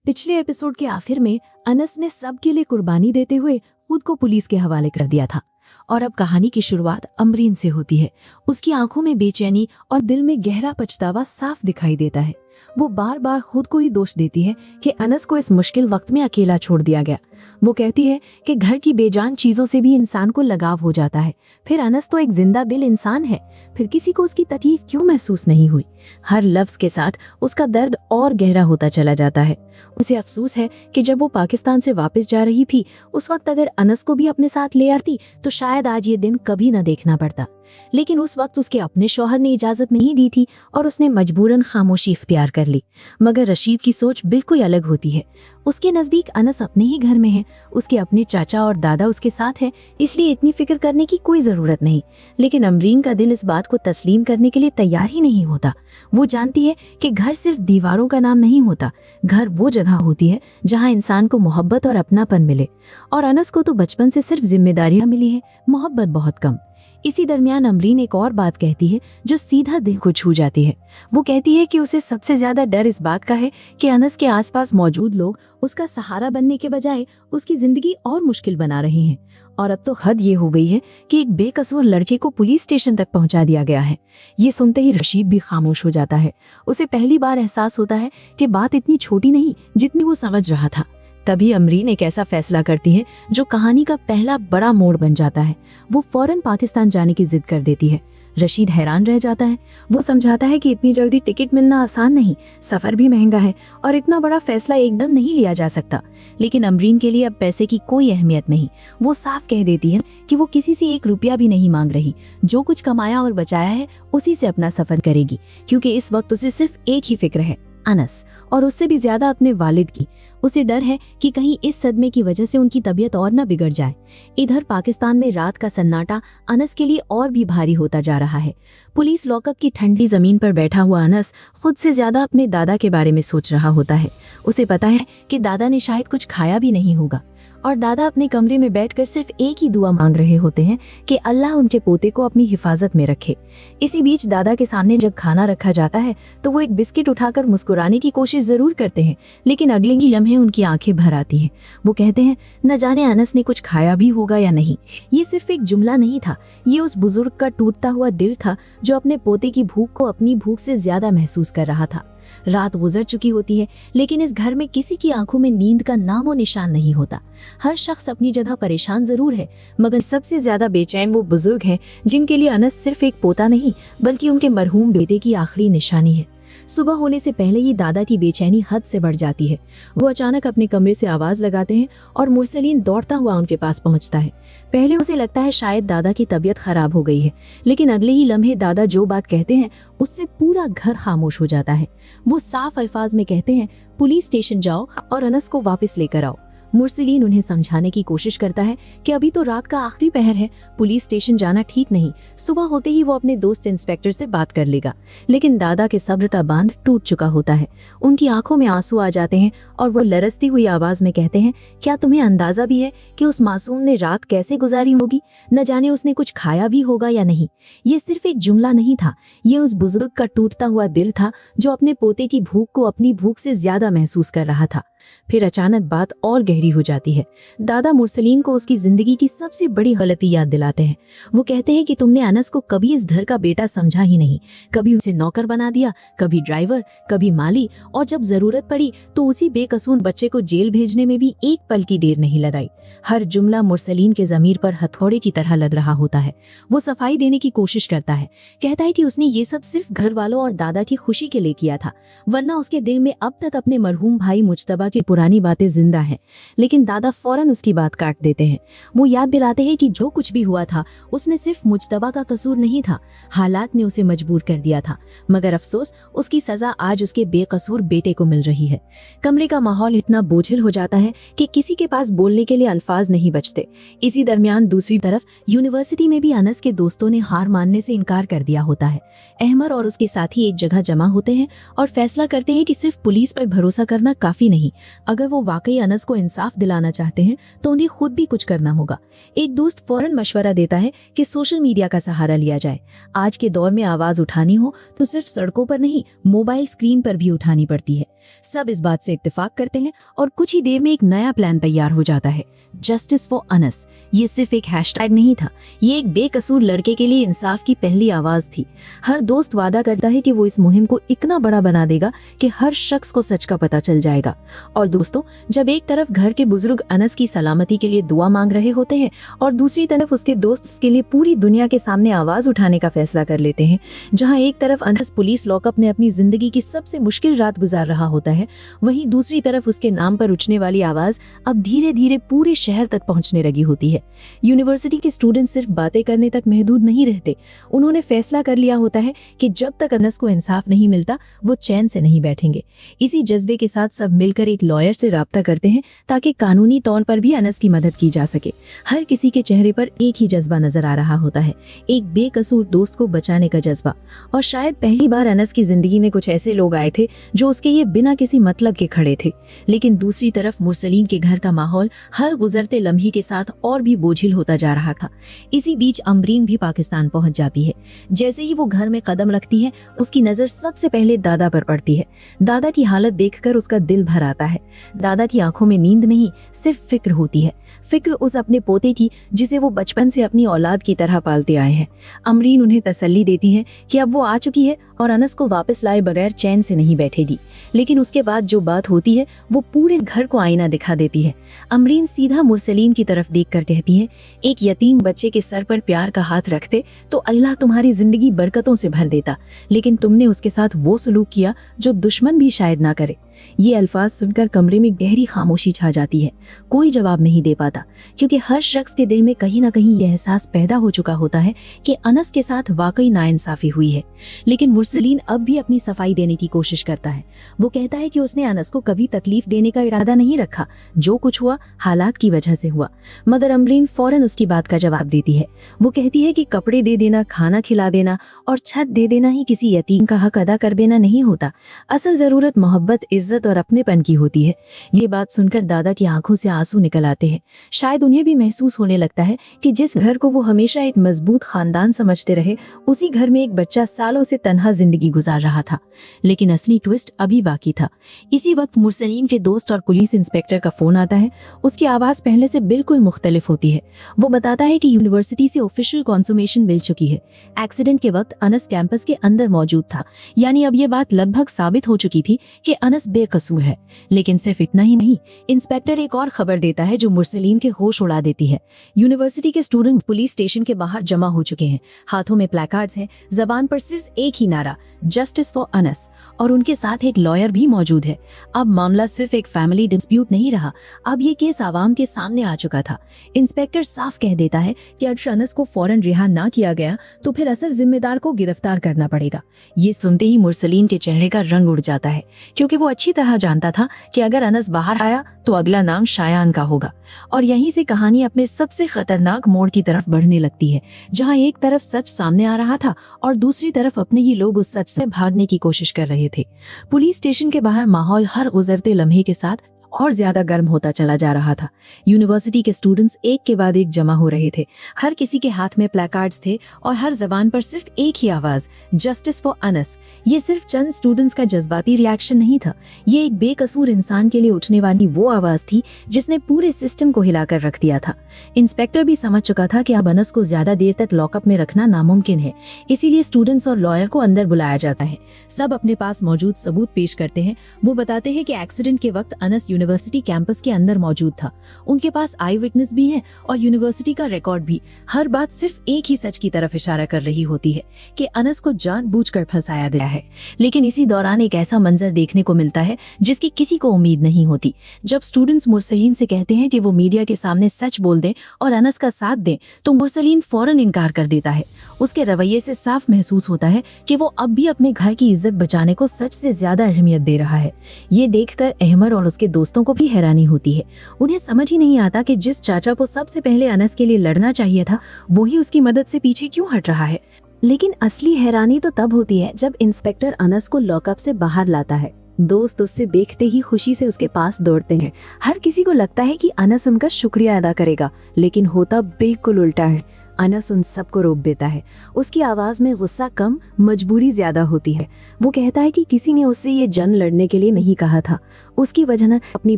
पिछले एपिसोड के आखिर में अनस ने सबके लिए कुर्बानी देते हुए खुद को पुलिस के हवाले कर दिया था और अब कहानी की शुरुआत अमरीन से होती है। उसकी आंखों में बेचैनी और दिल में गहरा पछतावा साफ दिखाई देता है। वो बार बार खुद को ही दोष देती है कि अनस को इस मुश्किल वक्त में अकेला छोड़ दिया गया। वो कहती है कि घर की बेजान चीजों से भी इंसान को लगाव हो जाता है। फिर अनस तो एक जिंदा दिल इंसान है, फिर किसी को उसकी तकलीफ क्यों महसूस नहीं हुई। हर लफ्ज के साथ उसका दर्द और गहरा होता चला जाता है। उसे अफसोस है कि जब वो पाकिस्तान से वापस जा रही थी उस वक्त अगर अनस को भी अपने साथ ले आती तो शायद आज ये दिन कभी न देखना पड़ता। लेकिन उस वक्त उसके अपने शौहर ने इजाजत नहीं दी थी और उसने मजबूरन खामोशी इख्तियार कर ली। मगर रशीद की सोच बिल्कुल अलग होती है। उसके नजदीक अनस अपने ही घर में है, उसके अपने चाचा और दादा उसके साथ है, इसलिए इतनी फिक्र करने की कोई जरूरत नहीं। लेकिन अमरीन का दिल इस बात को तस्लीम करने के लिए तैयार ही नहीं होता। वो जानती है कि घर सिर्फ दीवारों का नाम नहीं होता, घर वो जगह होती है जहाँ इंसान को मोहब्बत और अपनापन मिले। और अनस को तो बचपन से सिर्फ जिम्मेदारियां मिली है, मोहब्बत बहुत कम। इसी दरमियान अमरीन एक और बात कहती है जो सीधा दिल को छू जाती है। वो कहती है कि उसे सबसे ज्यादा डर इस बात का है कि अनस के आसपास मौजूद लोग उसका सहारा बनने के बजाय उसकी जिंदगी और मुश्किल बना रहे हैं। और अब तो हद ये हो गई है कि एक बेकसूर लड़के को पुलिस स्टेशन तक पहुंचा दिया गया है। ये सुनते ही रशीद भी खामोश हो जाता है। उसे पहली बार एहसास होता है कि बात इतनी छोटी नहीं जितनी वो समझ रहा था। तभी अमरीन एक ऐसा फैसला करती है जो कहानी का पहला बड़ा मोड़ बन जाता है। वो फौरन पाकिस्तान जाने की जिद कर देती है। रशीद हैरान रह जाता है। वो समझाता है कि इतनी जल्दी टिकट मिलना आसान नहीं, सफर भी महंगा है और इतना बड़ा फैसला एकदम नहीं लिया जा सकता। लेकिन अमरीन के लिए अब पैसे की कोई अहमियत नहीं। वो साफ कह देती है कि वो किसी से 1 रुपया भी नहीं मांग रही। जो कुछ कमाया और बचाया है उसी से अपना सफर करेगी, क्योंकि इस वक्त उसे सिर्फ एक ही फिक्र है, अनस, और उससे भी ज्यादा अपने वालिद की। उसे डर है कि कहीं इस सदमे की वजह से उनकी तबीयत और न बिगड़ जाए। इधर पाकिस्तान में रात का सन्नाटा अनस के लिए और भी भारी होता जा रहा है। पुलिस लॉकअप की ठंडी जमीन पर बैठा हुआ अनस खुद से ज्यादा अपने दादा के बारे में सोच रहा होता है। उसे पता है कि दादा ने शायद कुछ खाया भी नहीं होगा और दादा अपने कमरे में बैठकर सिर्फ एक ही दुआ मांग रहे होते हैं कि अल्लाह उनके पोते को अपनी हिफाजत में रखे। इसी बीच दादा के सामने जब खाना रखा जाता है तो वो एक बिस्किट उठाकर मुस्कुराने की कोशिश जरूर करते हैं, लेकिन अगले ही लम्हे उनकी आंखें भर आती हैं। वो कहते हैं न जाने अनस ने कुछ खाया भी होगा या नहीं। ये सिर्फ एक जुमला नहीं था, ये उस बुजुर्ग का टूटता हुआ दिल था जो अपने पोते की भूख को अपनी भूख से ज्यादा महसूस कर रहा था। रात गुजर चुकी होती है, लेकिन इस घर में किसी की आंखों में नींद का नामो निशान नहीं होता। हर शख्स अपनी जगह परेशान जरूर है, मगर सबसे ज्यादा बेचैन वो बुजुर्ग हैं जिनके लिए अनस सिर्फ एक पोता नहीं बल्कि उनके मरहूम बेटे की आखिरी निशानी है। सुबह होने से पहले ही दादा की बेचैनी हद से बढ़ जाती है। वो अचानक अपने कमरे से आवाज लगाते हैं और मुरसलीन दौड़ता हुआ उनके पास पहुंचता है। पहले उसे लगता है शायद दादा की तबीयत खराब हो गई है, लेकिन अगले ही लम्हे दादा जो बात कहते हैं उससे पूरा घर खामोश हो जाता है। वो साफ अल्फाज में कहते हैं, पुलिस स्टेशन जाओ और अनस को वापस लेकर आओ। मुरसलीन उन्हें समझाने की कोशिश करता है कि अभी तो रात का आखिरी पहर है, पुलिस स्टेशन जाना ठीक नहीं, सुबह होते ही वो अपने दोस्त इंस्पेक्टर से बात कर लेगा। लेकिन दादा के सब्र का बांध टूट चुका होता है। उनकी आंखों में आंसू आ जाते हैं और वो लरसती हुई आवाज में कहते हैं, क्या तुम्हें अंदाजा भी है कि उस मासूम ने रात कैसे गुजारी होगी? न जाने उसने कुछ खाया भी होगा या नहीं। ये सिर्फ एक जुमला नहीं था, ये उस बुजुर्ग का टूटता हुआ दिल था जो अपने पोते की भूख को अपनी भूख से ज्यादा महसूस कर रहा था। फिर अचानक बात और गहरी हो जाती है। दादा मुरसलीन को उसकी जिंदगी की सबसे बड़ी गलती याद दिलाते हैं। वो कहते हैं कि तुमने अनस को कभी इस घर का बेटा समझा ही नहीं, कभी उसे नौकर बना दिया, कभी ड्राइवर, कभी माली, और जब जरूरत पड़ी तो उसी बेकसूर बच्चे को जेल भेजने में भी एक पल की देर नहीं लगाई। हर जुमला मुरसलीन के जमीर पर हथौड़े की तरह लग रहा होता है। वो सफाई देने की कोशिश करता है, कहता है कि उसने ये सब सिर्फ घर वालों और दादा की खुशी के लिए किया था, वरना उसके दिल में अब तक अपने मरहूम भाई मुज्तबा की पुरानी बातें जिंदा हैं। लेकिन दादा फौरन उसकी बात काट देते हैं। वो याद दिलाते हैं कि जो कुछ भी हुआ था उसने सिर्फ मुज्तबा का कसूर नहीं था, हालात ने उसे मजबूर कर दिया था। मगर अफसोस, उसकी सजा आज उसके बेकसूर बेटे को मिल रही है। कमरे का माहौल इतना बोझिल हो जाता है कि किसी के पास बोलने के लिए अल्फाज नहीं बचते। इसी दरमियान दूसरी तरफ यूनिवर्सिटी में भी अनस के दोस्तों ने हार मानने से इनकार कर दिया होता है। अहमर और उसके साथी एक जगह जमा होते हैं और फैसला करते हैं कि सिर्फ पुलिस पर भरोसा करना काफी नहीं। अगर वो वाकई अनस को इंसाफ इंसाफ दिलाना चाहते हैं तो उन्हें खुद भी कुछ करना होगा। एक दोस्त फौरन मशवरा देता है कि सोशल मीडिया का सहारा लिया जाए। आज के दौर में आवाज उठानी हो तो सिर्फ सड़कों पर नहीं, मोबाइल स्क्रीन पर भी उठानी पड़ती है। सब इस बात से इत्तेफाक करते हैं और कुछ ही देर में एक नया प्लान तैयार हो जाता है, जस्टिस फॉर अनस। ये सिर्फ एक हैशटैग नहीं था, ये एक बेकसूर लड़के के लिए इंसाफ की पहली आवाज थी। हर दोस्त वादा करता है कि वो इस मुहिम को इतना बड़ा बना देगा कि हर शख्स को सच का पता चल जाएगा। और दोस्तों, जब एक तरफ घर के बुजुर्ग अनस की सलामती के लिए दुआ मांग रहे होते हैं और दूसरी तरफ उसके दोस्त उसके लिए पूरी दुनिया के सामने आवाज उठाने का फैसला कर लेते हैं, जहां एक तरफ अनस पुलिस लॉकअप में अपनी जिंदगी की सबसे मुश्किल रात गुजार रहा होता है, वहीं दूसरी तरफ उसके नाम पर उठने वाली आवाज अब धीरे धीरे पूरे शहर तक पहुंचने लगी होती है। यूनिवर्सिटी के स्टूडेंट सिर्फ बातें करने तक महदूद नहीं रहते, उन्होंने फैसला कर लिया होता है कि जब तक अनस को इंसाफ नहीं मिलता वो चैन से नहीं बैठेंगे। इसी जज्बे के साथ सब मिलकर एक लॉयर से राब्ता करते हैं ताकि कानूनी तौर पर भी अनस की मदद की जा सके। हर किसी के चेहरे पर एक ही जज्बा नजर आ रहा होता है, एक बेकसूर दोस्त को बचाने का जज्बा। और शायद पहली बार अनस की जिंदगी में कुछ ऐसे लोग आए थे जो उसके ये बिना किसी मतलब के खड़े थे। लेकिन दूसरी तरफ मुरसलीन के घर का माहौल हर गुजरते लम्हे के साथ और भी बोझिल होता जा रहा था। इसी बीच अमरीन भी पाकिस्तान पहुंच जाती है। जैसे ही वो घर में कदम रखती है, उसकी नजर सबसे पहले दादा पर पड़ती है। दादा की हालत देखकर उसका दिल भर आता है। दादा की आंखों में नींद नहीं, सिर्फ फिक्र होती है। फिक्र उस अपने पोते की जिसे वो बचपन से अपनी औलाद की तरह पालते आए हैं। अमरीन उन्हें तसल्ली देती है कि अब वो आ चुकी है और अनस को वापस लाए बगैर चैन से नहीं बैठेगी। लेकिन उसके बाद जो बात होती है वो पूरे घर को आईना दिखा देती है। अमरीन सीधा मुरसलीन की तरफ देखकर कहती है, एक यतीम बच्चे के सर पर प्यार का हाथ रखते तो अल्लाह तुम्हारी जिंदगी बरकतों से भर देता, लेकिन तुमने उसके साथ वो सलूक किया जो दुश्मन भी शायद ना करे। ये अल्फाज सुनकर कमरे में गहरी खामोशी छा जाती है। कोई जवाब नहीं दे पाता, क्योंकि हर शख्स के दिल में कहीं ना कहीं यह एहसास पैदा हो चुका होता है कि अनस के साथ वाकई नाइंसाफी हुई है। लेकिन मुरसलीन अब भी अपनी सफाई देने की कोशिश करता है। वो कहता है कि उसने अनस को कभी तकलीफ देने का इरादा नहीं रखा, जो कुछ हुआ हालात की वजह से हुआ। मगर अमरीन फौरन उसकी बात का जवाब देती है। वो कहती है कि कपड़े दे देना, खाना खिला देना और छत दे देना ही किसी यतीम का हक अदा कर देना नहीं होता। असल जरूरत मोहब्बत, इज्जत और अपनेपन की होती है। ये बात सुनकर दादा की आंखों से आंसू निकल आते हैं। शायद उन्हें भी महसूस होने लगता है कि जिस घर को वो हमेशा एक मजबूत खानदान समझते रहे, उसी घर में एक बच्चा सालों से तन्हा जिंदगी गुजार रहा था। लेकिन असली ट्विस्ट अभी बाकी था। इसी वक्त मुरसलीन के दोस्त और पुलिस इंस्पेक्टर का फोन आता है। उसकी आवाज पहले से बिल्कुल मुख्तलिफ होती है। वो बताता है कि यूनिवर्सिटी से ऑफिशियल कॉन्फर्मेशन मिल चुकी है। एक्सीडेंट के वक्त अनस कैंपस के अंदर मौजूद था, यानी अब ये बात लगभग साबित हो चुकी थी कि अनस बेकसूर है। लेकिन सिर्फ इतना ही नहीं, इंस्पेक्टर एक और खबर देता है जो मुरसलीन के होश उड़ा देती है। यूनिवर्सिटी के स्टूडेंट पुलिस स्टेशन के बाहर जमा हो चुके हैं। हाथों में प्लेकार्ड्स हैं, जबान पर सिर्फ एक ही नारा, जस्टिस फॉर अनस, और उनके साथ एक लॉयर भी मौजूद है। अब मामला सिर्फ एक फैमिली डिस्प्यूट नहीं रहा, अब ये केस आवाम के सामने आ चुका था। इंस्पेक्टर साफ कह देता है कि अगर अनस को फौरन रिहा ना किया गया तो फिर असल जिम्मेदार को गिरफ्तार करना पड़ेगा। ये सुनते ही मुरसलीन के चेहरे का रंग उड़ जाता है, क्योंकि वो अच्छी तरह जानता था कि अगर अनस बाहर आया तो अगला नाम शायान का होगा। और यहीं से कहानी अपने सबसे खतरनाक मोड़ की तरफ बढ़ने लगती है, जहां एक तरफ सच सामने आ रहा था और दूसरी तरफ अपने ही लोग उस सच से भागने की कोशिश कर रहे थे। पुलिस स्टेशन के बाहर माहौल हर गुजरते लम्हे के साथ और ज्यादा गर्म होता चला जा रहा था। यूनिवर्सिटी के स्टूडेंट्स एक के बाद एक जमा हो रहे थे। हर किसी के हाथ में प्लेकार्ड्स थे और हर जबान पर सिर्फ एक ही आवाज, जस्टिस फॉर अनस। ये सिर्फ चंद स्टूडेंट्स का जज्बाती रिएक्शन नहीं था, ये एक बेकसूर इंसान के लिए उठने वाली वो आवाज थी जिसने पूरे सिस्टम को हिलाकर रख दिया था। इंस्पेक्टर भी समझ चुका था कि अब अनस को ज्यादा देर तक लॉकअप में रखना नामुमकिन है, इसीलिए स्टूडेंट्स और लॉयर को अंदर बुलाया जाता है। सब अपने पास मौजूद सबूत पेश करते हैं। वो बताते हैं कि एक्सीडेंट के वक्त अनस यूनिवर्सिटी कैंपस के अंदर मौजूद था। उनके पास आई विटनेस भी है और यूनिवर्सिटी का रिकॉर्ड भी। हर बात सिर्फ एक ही सच की तरफ इशारा कर रही होती है कि अनस को जानबूझकर फंसाया गया है। लेकिन इसी दौरान एक ऐसा मंजर देखने को मिलता है जिसकी किसी को उम्मीद नहीं होती। जब स्टूडेंट्स मुरसलीन से कहते हैं कि वो मीडिया के सामने सच बोल दें और अनस का साथ दें, तो मुरसलीन फौरन इनकार कर देता है। उसके रवैये से साफ महसूस होता है कि वो अब भी अपने घर की इज्जत बचाने को सच से ज्यादा अहमियत दे रहा है। ये देखकर अहमद और उसके दोस्तों को भी हैरानी होती है। उन्हें समझ ही नहीं आता कि जिस चाचा को सबसे पहले अनस के लिए लड़ना चाहिए था, वही उसकी मदद से पीछे क्यों हट रहा है। लेकिन असली हैरानी तो तब होती है जब इंस्पेक्टर अनस को लॉकअप से बाहर लाता है। दोस्त उससे देखते ही खुशी से उसके पास दौड़ते हैं। हर किसी को लगता है कि अनस उनका शुक्रिया अदा करेगा, लेकिन होता बिल्कुल उल्टा है। अनस उन सबको रोक देता है। उसकी आवाज में गुस्सा कम, मजबूरी ज्यादा होती है। वो कहता है कि किसी ने उससे ये जंग लड़ने के लिए नहीं कहा था। उसकी वजह अपनी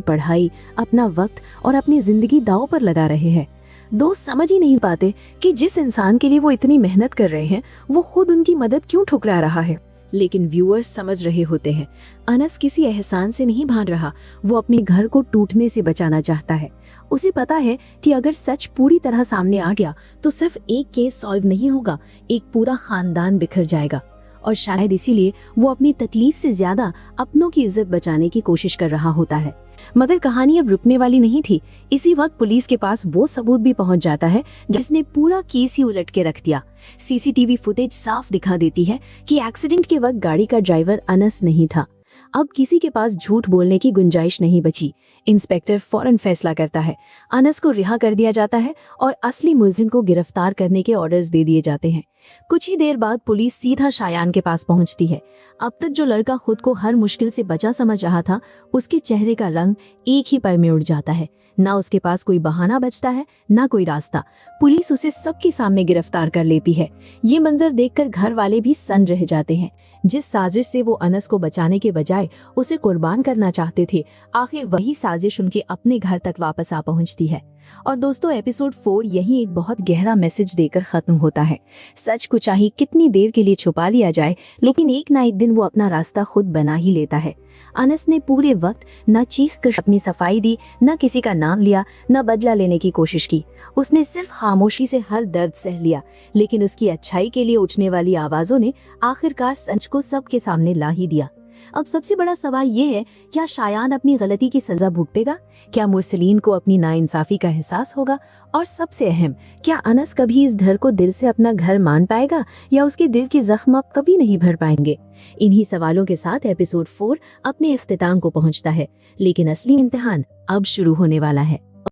पढ़ाई, अपना वक्त और अपनी जिंदगी दांव पर लगा रहे हैं। दोस्त समझ ही नहीं पाते कि जिस इंसान के लिए वो इतनी मेहनत कर रहे हैं, वो खुद उनकी मदद क्यों ठुकरा रहा है। लेकिन व्यूअर्स समझ रहे होते हैं, अनस किसी एहसान से नहीं भान रहा, वो अपने घर को टूटने से बचाना चाहता है। उसे पता है कि अगर सच पूरी तरह सामने आ गया तो सिर्फ एक केस सॉल्व नहीं होगा, एक पूरा खानदान बिखर जाएगा। और शायद इसीलिए वो अपनी तकलीफ से ज्यादा अपनों की इज्जत बचाने की कोशिश कर रहा होता है। मगर कहानी अब रुकने वाली नहीं थी। इसी वक्त पुलिस के पास वो सबूत भी पहुंच जाता है जिसने पूरा केस ही उलट के रख दिया। सीसीटीवी फुटेज साफ दिखा देती है कि एक्सीडेंट के वक्त गाड़ी का ड्राइवर अनस नहीं था। अब किसी के पास झूठ बोलने की गुंजाइश नहीं बची। इंस्पेक्टर फौरन फैसला करता है। अनस को रिहा कर दिया जाता है और असली मुलजिम को गिरफ्तार करने के ऑर्डर्स दे दिए जाते हैं। कुछ ही देर बाद पुलिस सीधा शायान के पास पहुंचती है। अब तक जो लड़का खुद को हर मुश्किल से बचा समझ रहा था, उसके चेहरे का रंग एक ही पल में उड़ जाता है। ना उसके पास कोई बहाना बचता है, ना कोई रास्ता। पुलिस उसे सबके सामने गिरफ्तार कर लेती है। ये मंजर देखकर घर वाले भी सन्न रह जाते हैं। जिस साजिश से वो अनस को बचाने के बजाय उसे कुर्बान करना चाहते थे, आखिर वही साजिश उनके अपने घर तक वापस आ पहुंचती है। और दोस्तों, एपिसोड 4 यही एक बहुत गहरा मैसेज देकर खत्म होता है। सच को चाहे कितनी देर के लिए छुपा लिया जाए, लेकिन एक ना एक दिन वो अपना रास्ता खुद बना ही लेता है। अनस ने पूरे वक्त न चीख कर अपनी सफाई दी, न किसी का नाम लिया, न बदला लेने की कोशिश की। उसने सिर्फ खामोशी से हर दर्द सह लिया, लेकिन उसकी अच्छाई के लिए उठने वाली आवाजों ने आखिरकार सच को सबके सामने ला ही दिया। अब सबसे बड़ा सवाल ये है, क्या शायान अपनी गलती की सजा भुगतेगा? क्या मुरसलीन को अपनी नाइंसाफी का एहसास होगा? और सबसे अहम, क्या अनस कभी इस घर को दिल से अपना घर मान पाएगा, या उसके दिल के जख्म अब कभी नहीं भर पाएंगे? इन्हीं सवालों के साथ एपिसोड 4 अपने इख्तिताम को पहुंचता है, लेकिन असली इम्तिहान अब शुरू होने वाला है।